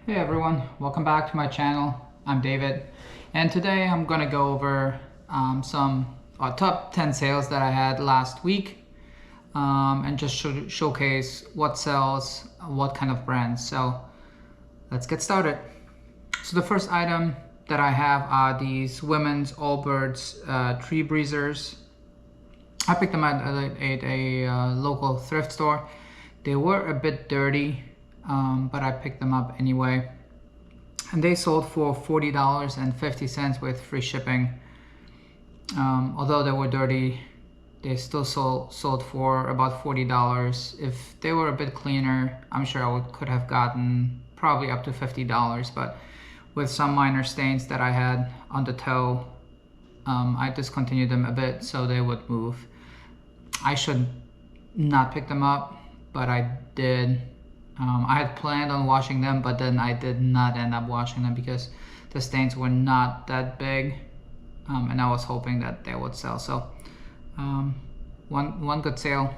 Hey everyone, welcome back to my channel. I'm David, and today I'm gonna go over some top 10 sales that I had last week and just showcase what sells, what kind of brands. So let's get started. So the first item that I have are these women's Allbirds Breezers. I picked them at a local thrift store. They were a bit dirty, but I picked them up anyway. And they sold for $40.50 with free shipping. Although they were dirty, they still sold for about $40. If they were a bit cleaner, I'm sure I could have gotten probably up to $50. But with some minor stains that I had on the toe, I discontinued them a bit so they would move. I should not pick them up, but I did. I had planned on washing them, but then I did not end up washing them because the stains were not that big, and I was hoping that they would sell. So one good sale.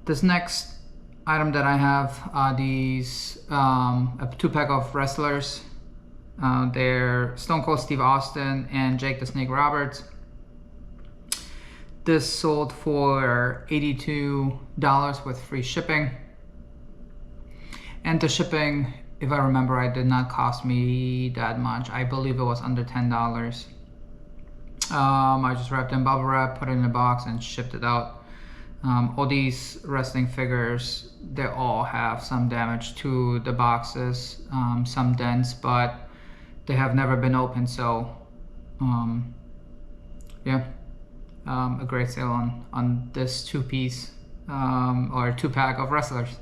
This next item that I have are these a 2-pack of wrestlers. They're Stone Cold Steve Austin and Jake the Snake Roberts. This sold for $82 with free shipping. And the shipping, if I remember right, did not cost me that much. I believe it was under $10. I just wrapped in bubble wrap, put it in a box, and shipped it out. All these wrestling figures, they all have some damage to the boxes, some dents, but they have never been opened, so yeah. A great sale on this 2-piece or 2-pack of wrestlers.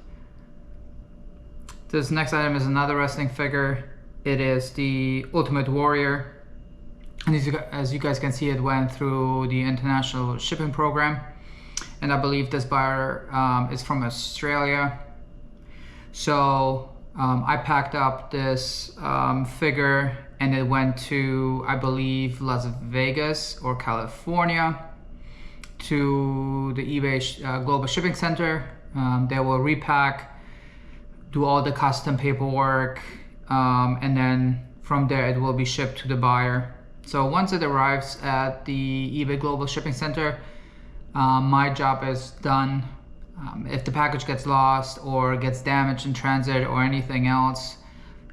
This next item is another wrestling figure. It is the Ultimate Warrior, and as you guys can see, it went through the international shipping program, and I believe this buyer is from Australia. So I packed up this figure, and it went to, I believe, Las Vegas or California, to the eBay Global Shipping Center. They will repack, do all the custom paperwork, and then from there it will be shipped to the buyer. So once it arrives at the eBay Global Shipping Center, my job is done. If the package gets lost or gets damaged in transit or anything else,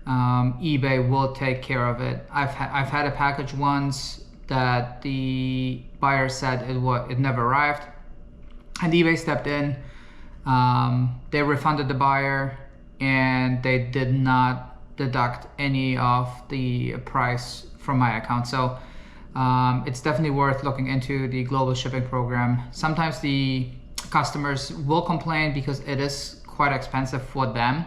eBay will take care of it. I've had a package once that the buyer said it never arrived, and eBay stepped in. They refunded the buyer, and they did not deduct any of the price from my account. So it's definitely worth looking into the global shipping program. Sometimes the customers will complain because it is quite expensive for them,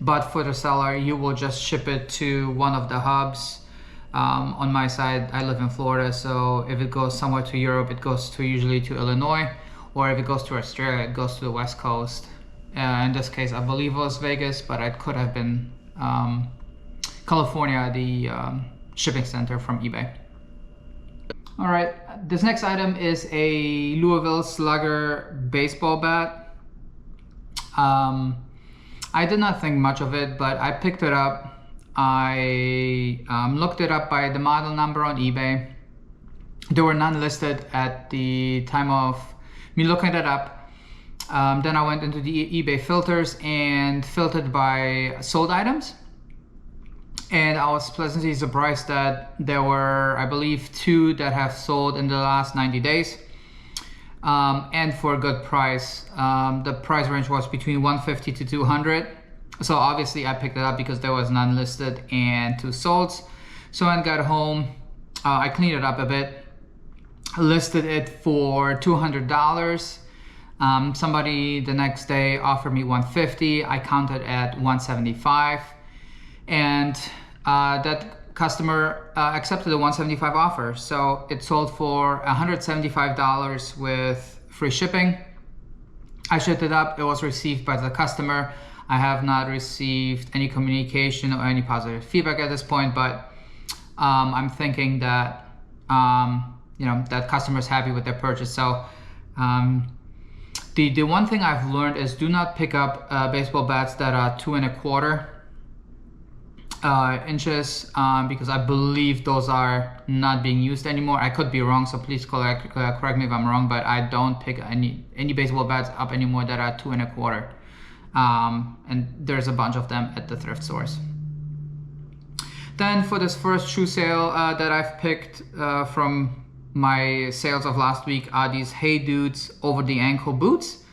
but for the seller, you will just ship it to one of the hubs. On my side, I live in Florida, so if it goes somewhere to Europe, it goes usually to Illinois, or if it goes to Australia, it goes to the West Coast. In this case, I believe it was Vegas, but it could have been California, the shipping center from eBay. All right, this next item is a Louisville Slugger baseball bat. I did not think much of it, but I picked it up. I looked it up by the model number on eBay. There were none listed at the time of me looking it up. Then I went into the eBay filters and filtered by sold items. And I was pleasantly surprised that there were, I believe, 2 that have sold in the last 90 days. And for a good price. The price range was between $150 to $200. So obviously I picked it up because there was none listed and 2 solds. So when I got home, I cleaned it up a bit, listed it for $200. Somebody the next day offered me $150. I counted at $175, and that customer accepted the $175 offer. So it sold for $175 with free shipping. I shipped it up. It was received by the customer. I have not received any communication or any positive feedback at this point, but I'm thinking that that customer is happy with their purchase. So The one thing I've learned is do not pick up baseball bats that are 2 1/4 inches, because I believe those are not being used anymore. I could be wrong, so please correct me if I'm wrong, but I don't pick any baseball bats up anymore that are 2 1/4. And there's a bunch of them at the thrift stores. Then for this first shoe sale that I've picked from my sales of last week are these Hey Dudes over the ankle boots.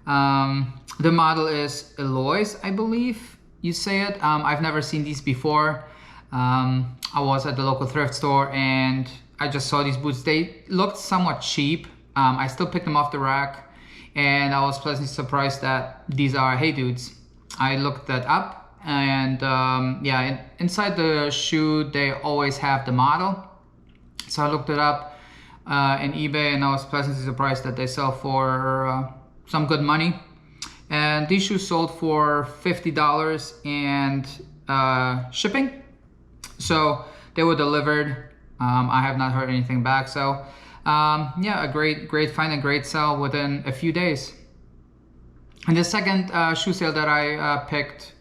The model is Eloise, I believe you say it. I've never seen these before. I was at the local thrift store and I just saw these boots. They looked somewhat cheap. I still picked them off the rack and I was pleasantly surprised that these are Hey Dudes. I looked that up and yeah, inside the shoe they always have the model. So I looked it up in eBay and I was pleasantly surprised that they sell for some good money. And these shoes sold for $50 and shipping. So they were delivered. I have not heard anything back. So yeah, a great find and great sell within a few days. And the second shoe sale that I picked,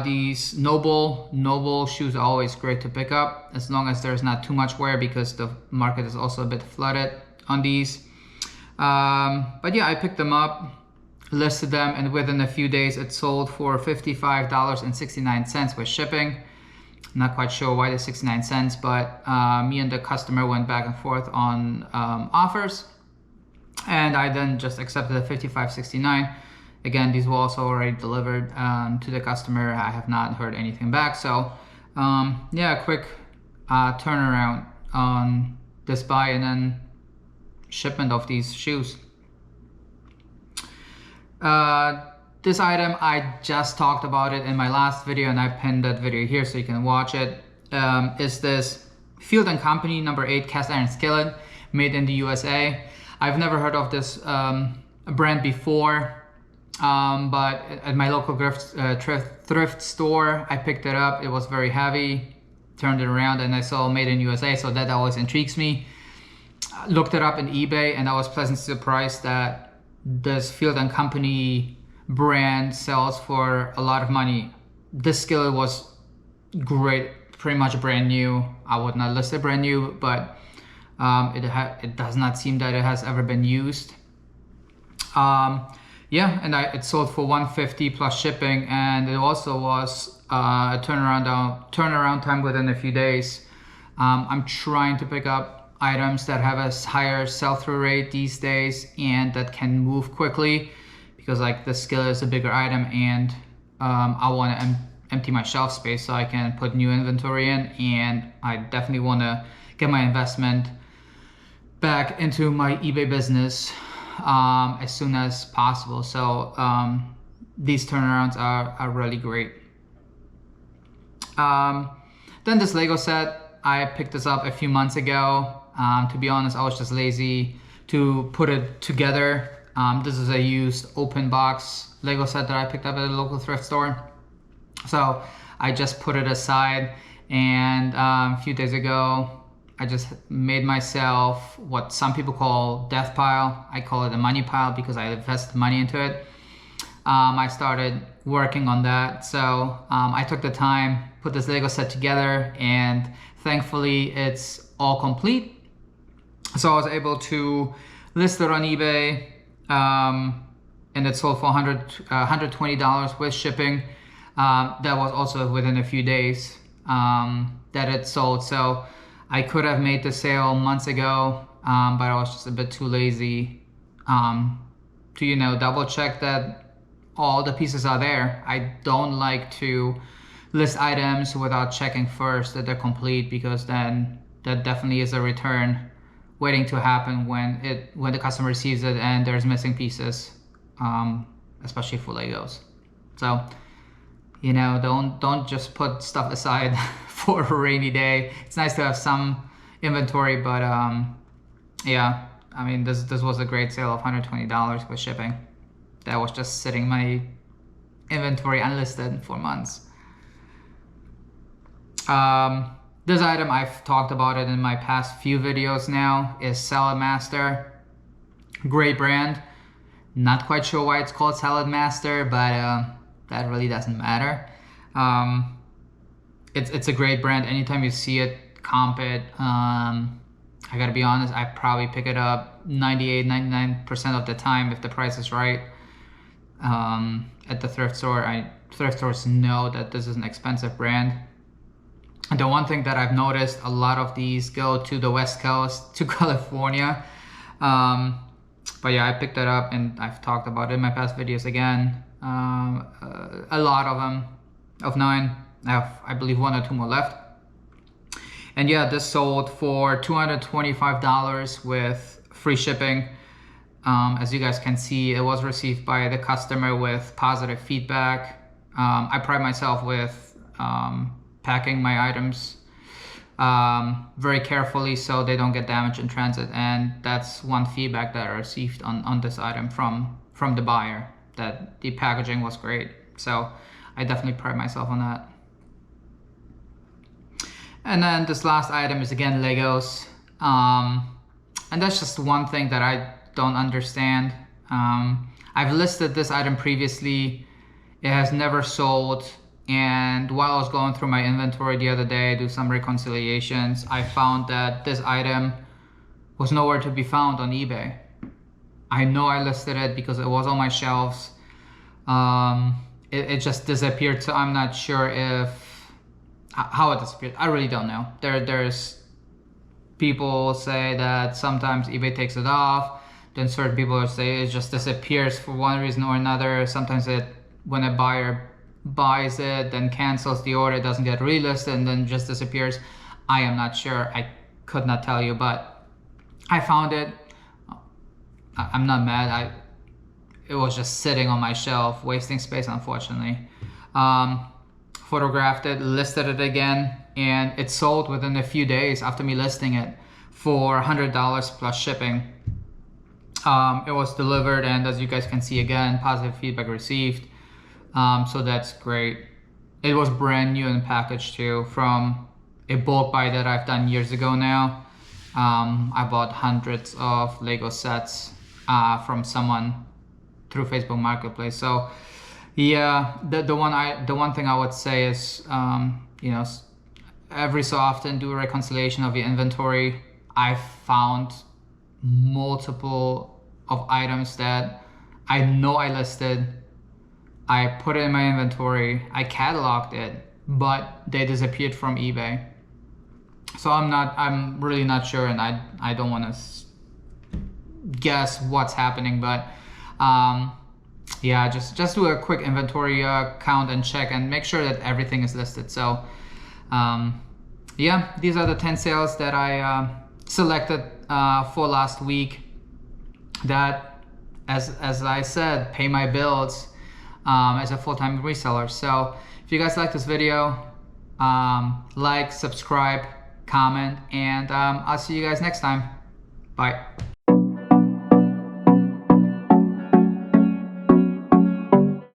these Noble shoes are always great to pick up as long as there's not too much wear because the market is also a bit flooded on these. But yeah, I picked them up, listed them, and within a few days it sold for $55.69 with shipping. Not quite sure why the 69 cents, but me and the customer went back and forth on offers, and I then just accepted the $55.69. Again, these were also already delivered to the customer. I have not heard anything back. So yeah, a quick turnaround on this buy and then shipment of these shoes. This item, I just talked about it in my last video and I pinned that video here so you can watch it. Is this Field & Company number 8 cast iron skillet made in the USA. I've never heard of this brand before. But at my local thrift store, I picked it up. It was very heavy, turned it around, and I saw made in USA, so that always intrigues me. Looked it up in eBay, and I was pleasantly surprised that this Field & Company brand sells for a lot of money. This skillet was great, pretty much brand new. I would not list it brand new, but it does not seem that it has ever been used. Yeah, and it sold for $150 plus shipping, and it also was a turnaround time within a few days. I'm trying to pick up items that have a higher sell-through rate these days and that can move quickly, because like the skillet is a bigger item and I want to empty my shelf space so I can put new inventory in, and I definitely want to get my investment back into my eBay business as soon as possible. So these turnarounds are really great. Then this Lego set, I picked this up a few months ago. To be honest, I was just lazy to put it together. This is a used open box Lego set that I picked up at a local thrift store. So I just put it aside, and a few days ago I just made myself what some people call death pile. I call it a money pile because I invested money into it. I started working on that. So I took the time, put this Lego set together, and thankfully it's all complete. So I was able to list it on eBay, and it sold for $120 with shipping. That was also within a few days that it sold. So I could have made the sale months ago, but I was just a bit too lazy to, double check that all the pieces are there. I don't like to list items without checking first that they're complete, because then that definitely is a return waiting to happen when the customer receives it and there's missing pieces, especially for Legos. So, don't just put stuff aside for a rainy day. It's nice to have some inventory, but yeah, I mean, this was a great sale of $120 with shipping. That was just sitting in my inventory unlisted for months. This item, I've talked about it in my past few videos now, is Salad Master. Great brand. Not quite sure why it's called Salad Master, but that really doesn't matter. It's a great brand. Anytime you see it, comp it. I gotta be honest, I probably pick it up 98-99% of the time if the price is right. At the thrift store, thrift stores know that this is an expensive brand. And the one thing that I've noticed, a lot of these go to the West Coast, to California. But yeah, I picked that up and I've talked about it in my past videos again. A lot of them, of 9. I have, I believe, 1 or 2 more left. And yeah, this sold for $225 with free shipping. As you guys can see, it was received by the customer with positive feedback. I pride myself with packing my items very carefully so they don't get damaged in transit, and that's one feedback that I received on this item from the buyer, that the packaging was great. So I definitely pride myself on that. And then this last item is again Legos, and that's just one thing that I don't understand. I've listed this item previously. It has never sold, and while I was going through my inventory the other day, do some reconciliations, I found that this item was nowhere to be found on eBay. I know I listed it because it was on my shelves. It just disappeared, so I'm not sure how it disappeared. I really don't know. There's people say that sometimes eBay takes it off, then certain people say it just disappears for one reason or another. Sometimes when a buyer buys it, then cancels the order, it doesn't get relisted, and then just disappears. I am not sure. I could not tell you, but I found it. I'm not mad. It was just sitting on my shelf, wasting space, unfortunately. Photographed it, listed it again, and it sold within a few days after me listing it for $100 plus shipping. It was delivered, and as you guys can see again, positive feedback received. So that's great. It was brand new in package too, from a bulk buy that I've done years ago now. I bought hundreds of Lego sets from someone through Facebook Marketplace. So yeah, the one thing I would say is, you know, every so often do a reconciliation of your inventory. I found multiple of items that I know I listed. I put it in my inventory, I cataloged it, but they disappeared from eBay. So I'm really not sure, and I don't want to guess what's happening, but yeah, just do a quick inventory count and check and make sure that everything is listed. So yeah, these are the 10 sales that I selected for last week that, as I said, pay my bills as a full-time reseller. So if you guys like this video, like, subscribe, comment, and I'll see you guys next time. Bye.